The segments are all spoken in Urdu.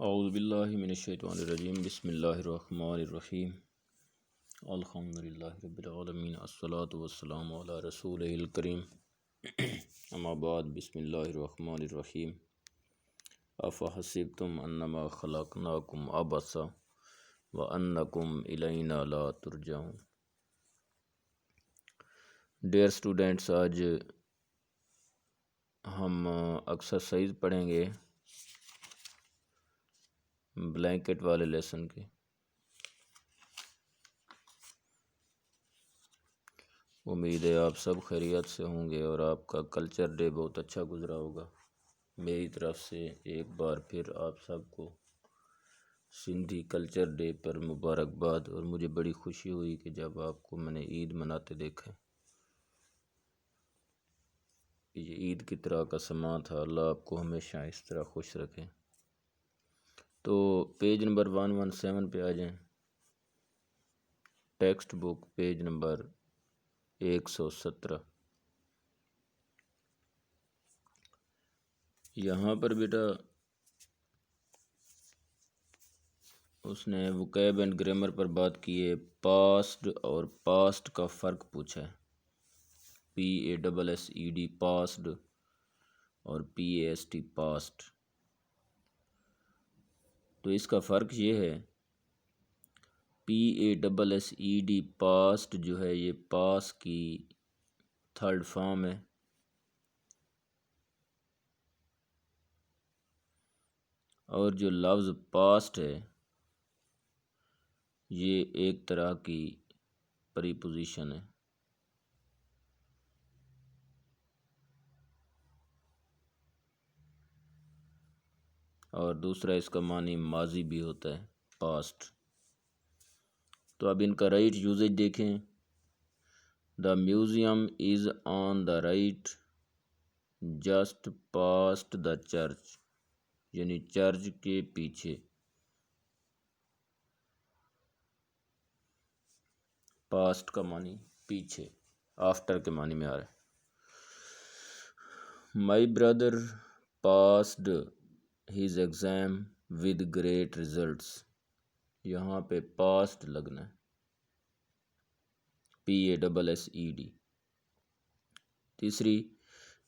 اعوذ باللہ من الشیطان الرجیم بسم اللہ الرحمن الرحیم الحمد للہ رب العالمین الصلاۃ والسلام علی رسول الکریم اما بعد بسم اللہ الرحمن الرحیم افحسبتم انما خلقناکم عبثا وانکم الینا لا ترجعون۔ ڈیئر اسٹوڈینٹس، آج ہم ایکسرسائز پڑھیں گے بلینکٹ والے لیسن کے۔ امید ہے آپ سب خیریت سے ہوں گے اور آپ کا کلچر ڈے بہت اچھا گزرا ہوگا۔ میری طرف سے ایک بار پھر آپ سب کو سندھی کلچر ڈے پر مبارکباد، اور مجھے بڑی خوشی ہوئی کہ جب آپ کو میں نے عید مناتے دیکھا۔ یہ عید کی طرح کا سماں تھا، اللہ آپ کو ہمیشہ اس طرح خوش رکھے۔ تو پیج نمبر 117 پہ آ جائیں۔ Text book page number 117۔ یہاں پر بیٹا اس نے وکیب اینڈ گرامر پر بات کی ہے۔ پاسٹ اور پاسٹ کا فرق پوچھا ہے۔ PASSED پاسٹ اور PAST پاسٹ۔ تو اس کا فرق یہ ہے، PASSED پاسٹ جو ہے یہ پاس کی تھرڈ فارم ہے، اور جو لفظ پاسٹ ہے یہ ایک طرح کی پریپوزیشن ہے، اور دوسرا اس کا معنی ماضی بھی ہوتا ہے، پاسٹ۔ تو اب ان کا رائٹ یوزیج دیکھیں۔ The museum is on the right just past the church, یعنی چرچ کے پیچھے۔ پاسٹ کا معنی پیچھے، آفٹر کے معنی میں آ رہا ہے۔ My brother passed his exam with great results, یہاں پہ پاسٹ لگنا ہے، PASSED۔ تیسری،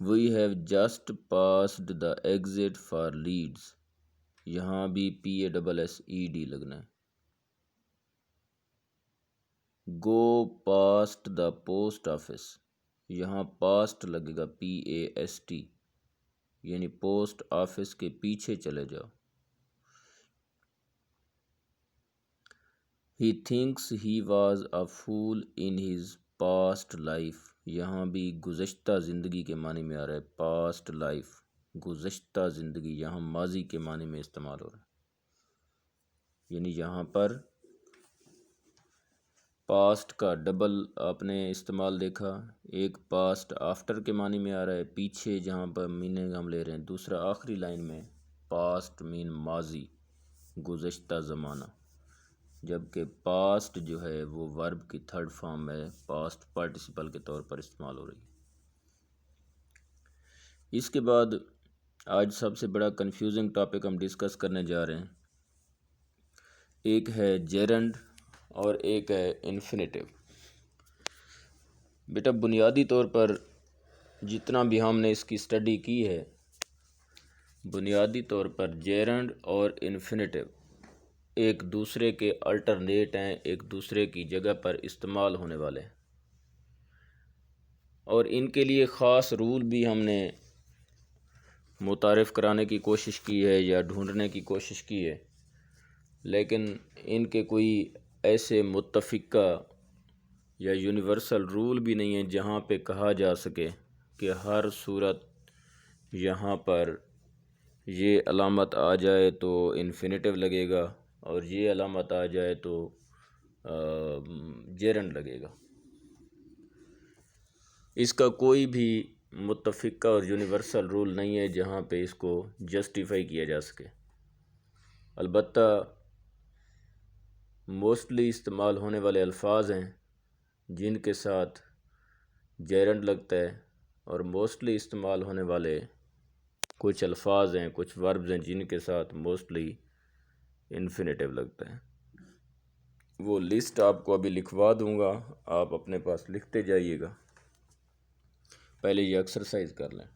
we have just passed the exit for Leeds, یہاں بھی PASSED لگنا ہے۔ Go past the post office, یہاں پاسٹ لگے گا PAST، یعنی پوسٹ آفس کے پیچھے چلے جاؤ۔ He thinks he was a fool in his past life, یہاں بھی گزشتہ زندگی کے معنی میں آ رہا ہے، پاسٹ لائف، گزشتہ زندگی، یہاں ماضی کے معنی میں استعمال ہو رہا ہے، یعنی یہاں پر پاسٹ کا ڈبل آپ نے استعمال دیکھا، ایک پاسٹ آفٹر کے معنی میں آ رہا ہے، پیچھے جہاں پر میننگ ہم لے رہے ہیں، دوسرا آخری لائن میں پاسٹ مین ماضی، گزشتہ زمانہ، جبکہ پاسٹ جو ہے وہ ورب کی تھرڈ فارم ہے، پاسٹ پارٹیسپل کے طور پر استعمال ہو رہی ہے۔ اس کے بعد آج سب سے بڑا کنفیوزنگ ٹاپک ہم ڈسکس کرنے جا رہے ہیں، ایک ہے جیرنڈ اور ایک ہے انفینیٹیو۔ بیٹا بنیادی طور پر جتنا بھی ہم نے اس کی اسٹڈی کی ہے، بنیادی طور پر جیرنڈ اور انفینیٹیو ایک دوسرے کے الٹرنیٹ ہیں، ایک دوسرے کی جگہ پر استعمال ہونے والے ہیں، اور ان کے لیے خاص رول بھی ہم نے متعارف کرانے کی کوشش کی ہے یا ڈھونڈنے کی کوشش کی ہے، لیکن ان کے کوئی ایسے متفقہ یا یونیورسل رول بھی نہیں ہیں جہاں پہ کہا جا سکے کہ ہر صورت یہاں پر یہ علامت آ جائے تو انفینیٹیو لگے گا اور یہ علامت آ جائے تو جیرنڈ لگے گا۔ اس کا کوئی بھی متفقہ اور یونیورسل رول نہیں ہے جہاں پہ اس کو جسٹیفائی کیا جا سکے۔ البتہ موسٹلی استعمال ہونے والے الفاظ ہیں جن کے ساتھ جیرنڈ لگتا ہے، اور موسٹلی استعمال ہونے والے کچھ الفاظ ہیں، کچھ وربز ہیں جن کے ساتھ موسٹلی انفینیٹیو لگتا ہے۔ وہ لسٹ آپ کو ابھی لکھوا دوں گا، آپ اپنے پاس لکھتے جائیے گا۔ پہلے یہ ایکسرسائز کر لیں۔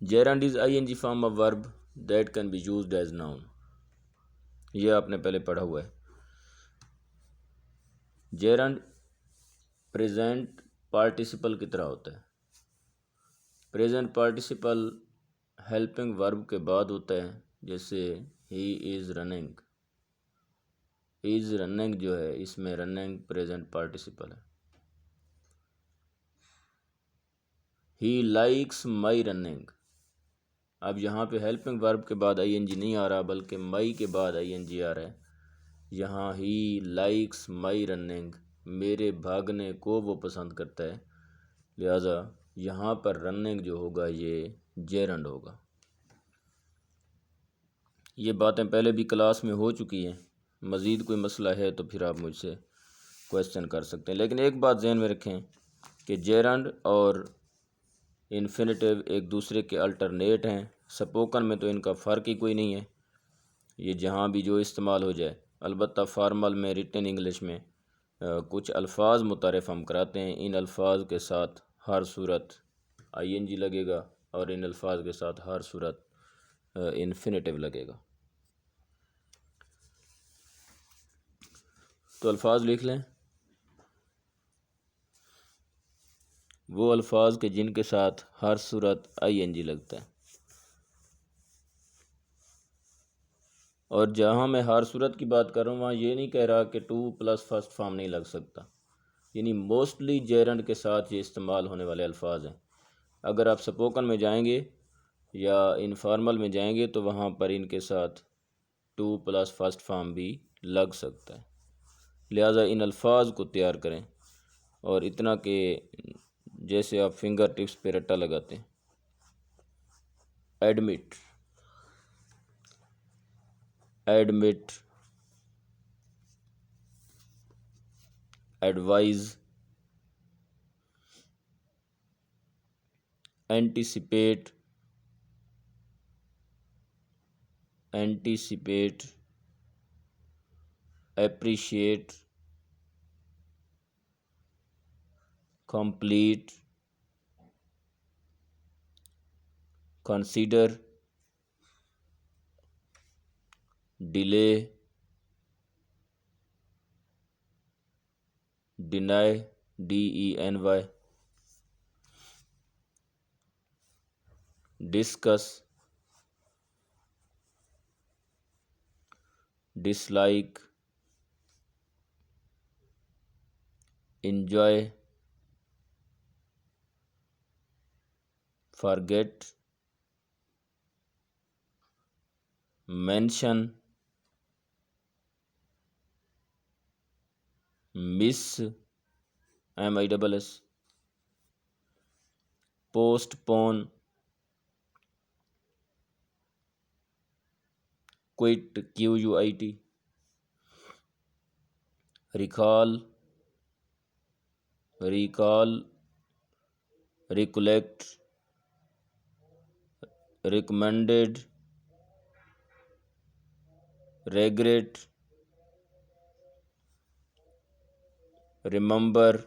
gerund is ing form of verb that can be used as noun۔ یہ آپ نے پہلے پڑھا ہوا ہے۔ gerund present participle کی طرح ہوتا ہے۔ present participle helping verb کے بعد ہوتا ہے، جیسے he is running۔ is running جو ہے اس میں running present participle ہے۔ he likes my running۔ اب یہاں پہ ہیلپنگ ورب کے بعد آئی این جی نہیں آ رہا، بلکہ مائی کے بعد آئی این جی آ رہا ہے۔ یہاں ہی لائکس مائی رننگ، میرے بھاگنے کو وہ پسند کرتا ہے، لہٰذا یہاں پر رننگ جو ہوگا یہ جیرنڈ ہوگا۔ یہ باتیں پہلے بھی کلاس میں ہو چکی ہیں، مزید کوئی مسئلہ ہے تو پھر آپ مجھ سے کویسچن کر سکتے ہیں، لیکن ایک بات ذہن میں رکھیں کہ جیرنڈ اور انفینیٹیو ایک دوسرے کے الٹرنیٹ ہیں۔ سپوکن میں تو ان کا فرق ہی کوئی نہیں ہے، یہ جہاں بھی جو استعمال ہو جائے۔ البتہ فارمل میں ریٹن انگلش میں کچھ الفاظ متعارف ہم کراتے ہیں، ان الفاظ کے ساتھ ہر صورت آئی این جی لگے گا اور ان الفاظ کے ساتھ ہر صورت انفینیٹیو لگے گا۔ تو الفاظ لکھ لیں، وہ الفاظ کے جن کے ساتھ ہر صورت آئی این جی لگتا ہے، اور جہاں میں ہر صورت کی بات کر رہا ہوں وہاں یہ نہیں کہہ رہا کہ 2 پلس فرسٹ فارم نہیں لگ سکتا، یعنی موسٹلی جیرنڈ کے ساتھ یہ استعمال ہونے والے الفاظ ہیں۔ اگر آپ سپوکن میں جائیں گے یا انفارمل میں جائیں گے تو وہاں پر ان کے ساتھ 2 پلس فرسٹ فارم بھی لگ سکتا ہے، لہٰذا ان الفاظ کو تیار کریں، اور اتنا کہ جیسے آپ فنگر ٹپس پہ رٹا لگاتے ہیں۔ Admit, admit, advise, anticipate, anticipate, appreciate, complete, consider, delay, deny, DENY، discuss, dislike, enjoy, forget, mention, miss, MISS، postpone, quit, QUIT، recall, recall, recollect, recommended, regret, remember,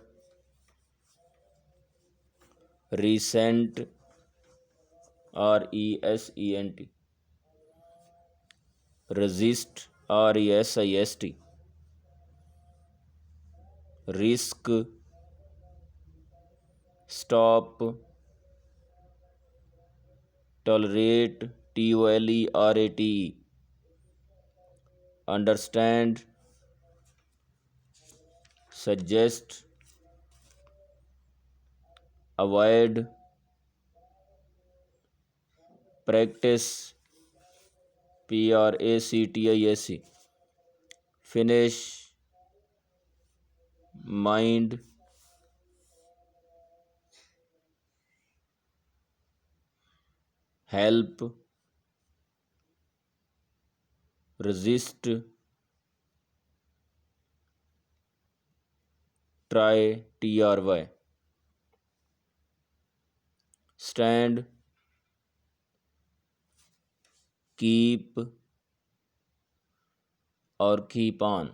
resent, RESENT، resist, RESIST، risk, stop, tolerate, TOLERATE، understand, suggest, avoid, practise, PRACTIS، finish, mind, help, resist, try, TRY، stand, keep اور کیپ آن.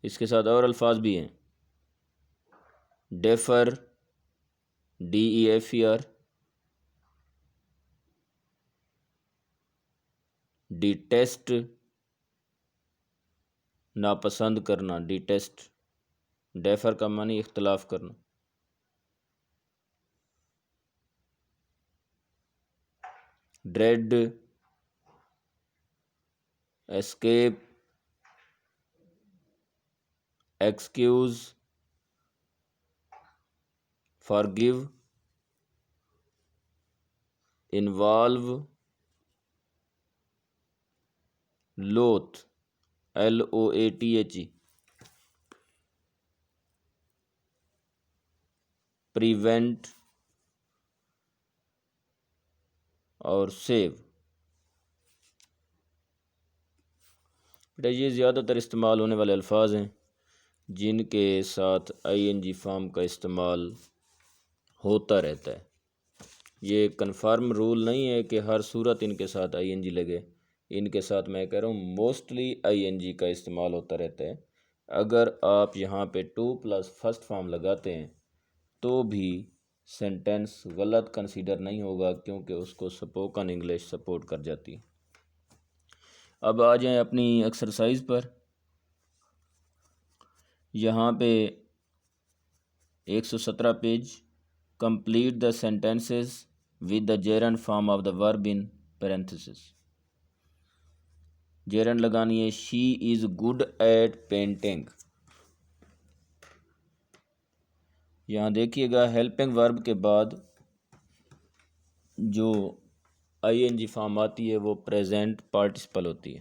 اس کے ساتھ اور الفاظ بھی ہیں. ڈیفر DEFER, ڈیٹیسٹ ناپسند کرنا. ڈیٹیسٹ ڈیفر کا معنی اختلاف کرنا. Dred escape excuse forgive involve loathe LOATHE prevent اور سیو. بیٹا یہ زیادہ تر استعمال ہونے والے الفاظ ہیں جن کے ساتھ ING فارم کا استعمال ہوتا رہتا ہے. یہ کنفرم رول نہیں ہے کہ ہر صورت ان کے ساتھ ING لگے. ان کے ساتھ میں کہہ رہا ہوں موسٹلی ING کا استعمال ہوتا رہتا ہے. اگر آپ یہاں پہ 2 + فرسٹ فارم لگاتے ہیں تو بھی سینٹینس غلط کنسیڈر نہیں ہوگا کیونکہ اس کو سپوکن انگلش سپورٹ کر جاتی ہے. اب آ جائیں اپنی ایکسرسائز پر. یہاں پہ 117 page. Complete the sentences with the gerund form of the verb in parenthesis. Gerund لگانی ہے she is good at painting. یہاں دیکھیے گا ہیلپنگ ورب کے بعد جو ING فارم آتی ہے وہ پریزنٹ پارٹیسپل ہوتی ہے.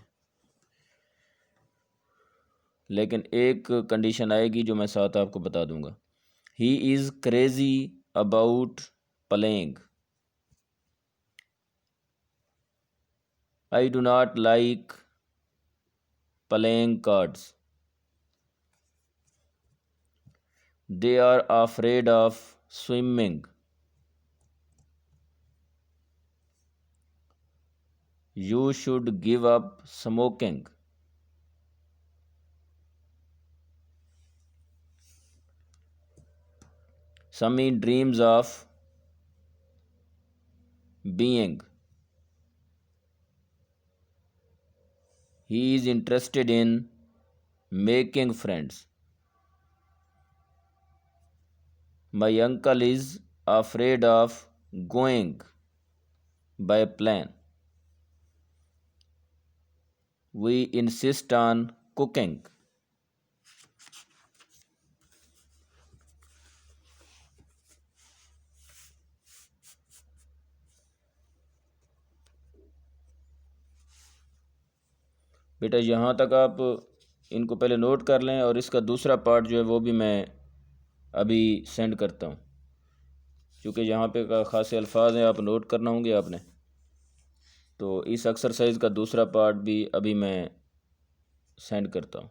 لیکن ایک کنڈیشن آئے گی جو میں ساتھ آپ کو بتا دوں گا. He is crazy about playing. I do not like playing cards. They are afraid of swimming. You should give up smoking. Sami dreams of being. He is interested in making friends. My uncle is afraid of going by plane. We insist on cooking. بیٹا یہاں تک آپ ان کو پہلے نوٹ کر لیں اور اس کا دوسرا پارٹ جو ہے وہ بھی میں ابھی سینڈ کرتا ہوں کیونکہ یہاں پہ خاصے الفاظ ہیں آپ نوٹ کرنا ہوں گے آپ نے. تو اس ایکسرسائز کا دوسرا پارٹ بھی ابھی میں سینڈ کرتا ہوں.